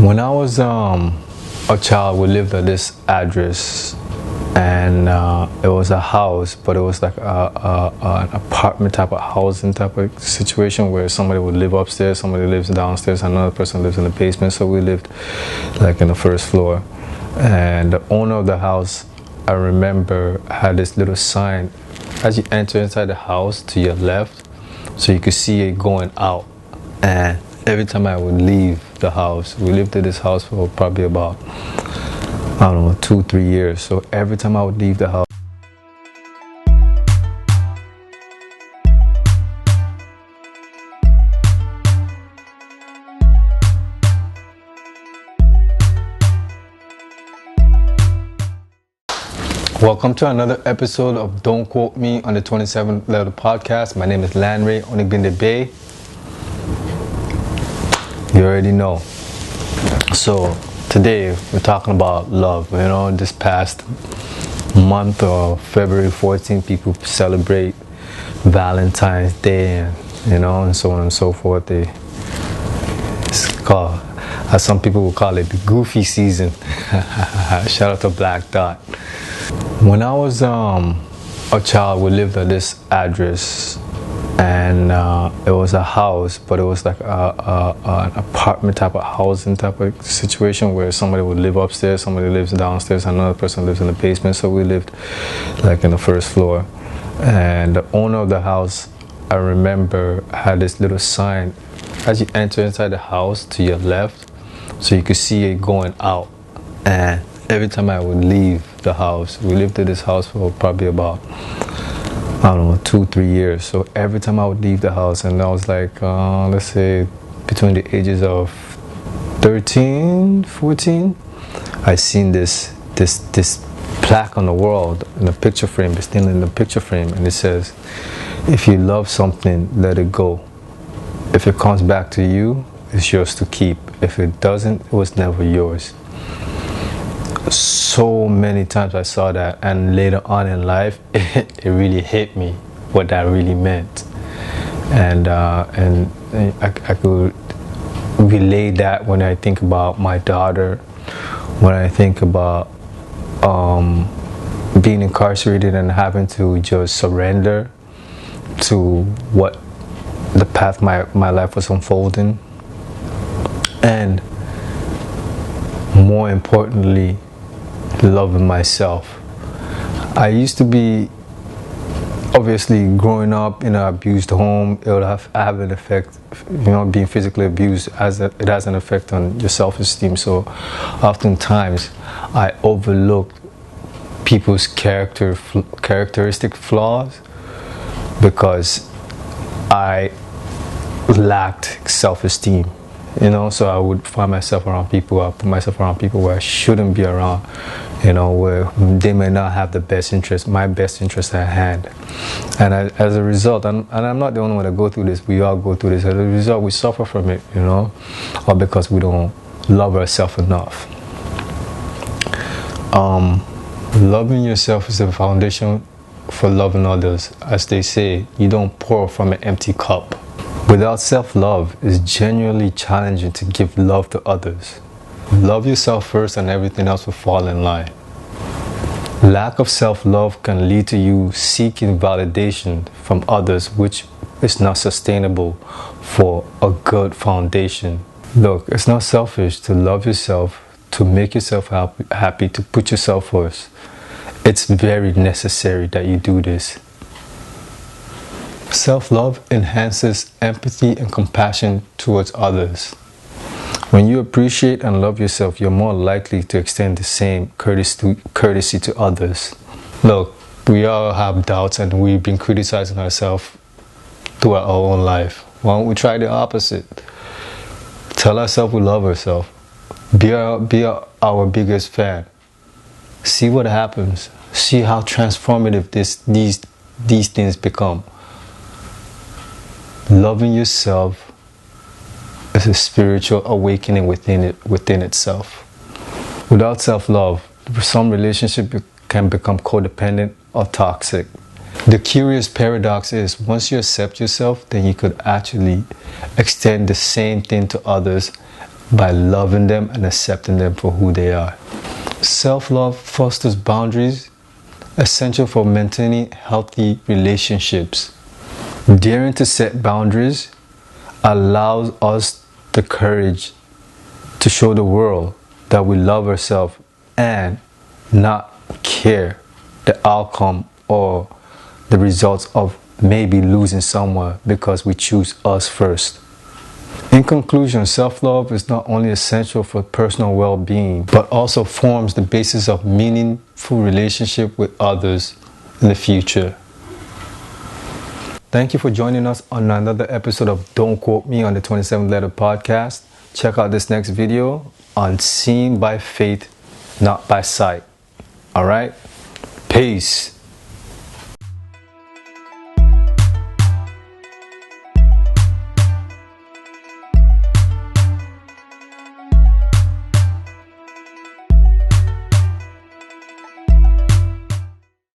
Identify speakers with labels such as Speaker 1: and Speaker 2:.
Speaker 1: When I was a child, we lived at this address, and it was a house, but it was like an apartment type of housing type of situation where somebody would live upstairs, somebody lives downstairs, another person lives in the basement. So we lived like in the first floor, and the owner of the house, I remember, had this little sign as you enter inside the house to your left, so you could see it going out. And every time I would leave the house, we lived in this house for probably about, I don't know, 2-3 years. So every time I would leave the house, welcome to another episode of Don't Quote Me on the 27th Level Podcast. My name is Lanre Onigbinde Bay. You already know. So today we're talking about love. You know, this past month of February 14th, people celebrate Valentine's Day, and and so on and so forth. It's called, as some people will call it, the goofy season. Shout out to Black Dot. When I was a child, we lived at this address, and it was a house, but it was like an apartment type of housing type of situation where somebody would live upstairs, somebody lives downstairs, another person lives in the basement. So we lived like in the first floor, and the owner of the house, I remember, had this little sign as you enter inside the house to your left, so you could see it going out. And every time I would leave the house, we lived in this house for probably about, I don't know, 2-3 years. So every time I would leave the house, and I was like, let's say between the ages of 13, 14, I seen this plaque on the wall in a picture frame. It's still in the picture frame, and it says, "If you love something, let it go. If it comes back to you, it's yours to keep. If it doesn't, it was never yours." So many times I saw that, and later on in life, it really hit me what that really meant, and I could relate that when I think about my daughter, when I think about being incarcerated and having to just surrender to what the path my life was unfolding, and more importantly, loving myself. I used to be, obviously, growing up in an abused home, it would have an effect, being physically abused, it has an effect on your self-esteem. So oftentimes I overlooked people's characteristic flaws because I lacked self-esteem. So I would find myself around people, I put myself around people where I shouldn't be around, where they may not have my best interest at hand. And as a result, and I'm not the only one to go through this, we all go through this. As a result, we suffer from it, or because we don't love ourselves enough. Loving yourself is the foundation for loving others. As they say, you don't pour from an empty cup. Without self-love, it's genuinely challenging to give love to others. Love yourself first, and everything else will fall in line. Lack of self-love can lead to you seeking validation from others, which is not sustainable for a good foundation. Look, it's not selfish to love yourself, to make yourself happy, to put yourself first. It's very necessary that you do this. Self-love enhances empathy and compassion towards others. When you appreciate and love yourself, you're more likely to extend the same courtesy to others. Look, we all have doubts, and we've been criticizing ourselves throughout our own life. Why don't we try the opposite? Tell ourselves we love ourselves. Be our biggest fan. See what happens. See how transformative these things become. Loving yourself is a spiritual awakening within itself. Without self-love, some relationship can become codependent or toxic. The curious paradox is, once you accept yourself, then you could actually extend the same thing to others by loving them and accepting them for who they are. Self-love fosters boundaries, essential for maintaining healthy relationships. Daring to set boundaries allows us the courage to show the world that we love ourselves and not care the outcome or the results of maybe losing someone because we choose us first. In conclusion, self-love is not only essential for personal well-being, but also forms the basis of meaningful relationship with others in the future. Thank you for joining us on another episode of Don't Quote Me on the 27th Letter Podcast. Check out this next video on Seen by Faith, Not by Sight. All right? Peace.